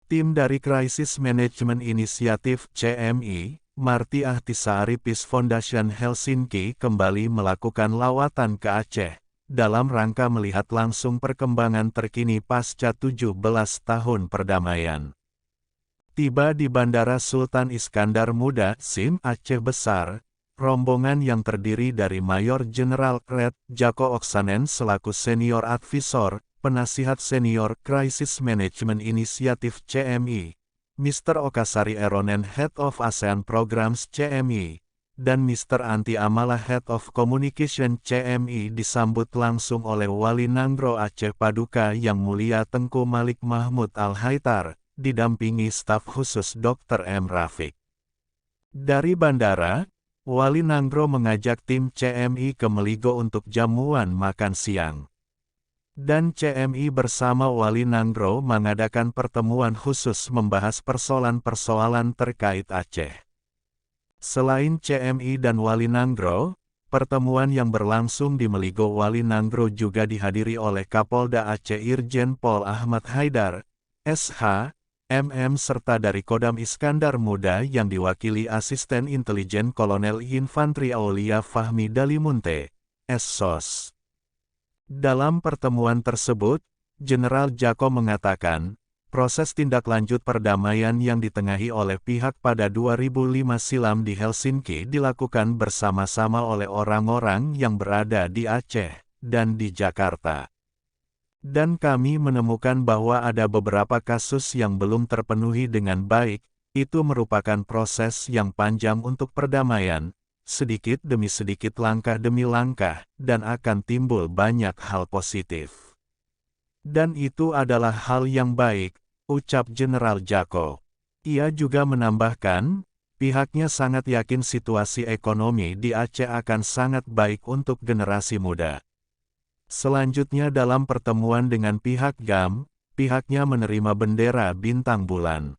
Tim dari Crisis Management Initiative (CMI), Marty Ahtisaari Peace Foundation Helsinki kembali melakukan lawatan ke Aceh, dalam rangka melihat langsung perkembangan terkini pasca 17 tahun perdamaian. Tiba di Bandara Sultan Iskandar Muda, SIM, Aceh Besar, rombongan yang terdiri dari Mayor Jenderal Red Jako Oksanen selaku Senior Advisor, Penasihat Senior Crisis Management Initiative CMI, Mr. Okasari Eronen Head of ASEAN Programs CMI, dan Mr. Anti Amala Head of Communication CMI disambut langsung oleh Wali Nanggro Aceh Paduka Yang Mulia Tengku Malik Mahmud Al-Haitar, didampingi staf khusus Dr. M. Rafiq. Dari bandara, Wali Nanggro mengajak tim CMI ke Meligo untuk jamuan makan siang. Dan CMI bersama Wali Nanggro mengadakan pertemuan khusus membahas persoalan-persoalan terkait Aceh. Selain CMI dan Wali Nanggro, pertemuan yang berlangsung di Meligo Wali Nanggro juga dihadiri oleh Kapolda Aceh Irjen Pol Ahmad Haidar, SH, MM serta dari Kodam Iskandar Muda yang diwakili Asisten Intelijen Kolonel Infantri Aulia Fahmi Dalimunte, SSOS. Dalam pertemuan tersebut, Jenderal Jako mengatakan, proses tindak lanjut perdamaian yang ditengahi oleh pihak pada 2005 silam di Helsinki dilakukan bersama-sama oleh orang-orang yang berada di Aceh dan di Jakarta. Dan kami menemukan bahwa ada beberapa kasus yang belum terpenuhi dengan baik, itu merupakan proses yang panjang untuk perdamaian, sedikit demi sedikit langkah demi langkah, dan akan timbul banyak hal positif. Dan itu adalah hal yang baik, ucap Jenderal Jako. Ia juga menambahkan, pihaknya sangat yakin situasi ekonomi di Aceh akan sangat baik untuk generasi muda. Selanjutnya dalam pertemuan dengan pihak GAM, pihaknya menerima bendera bintang bulan.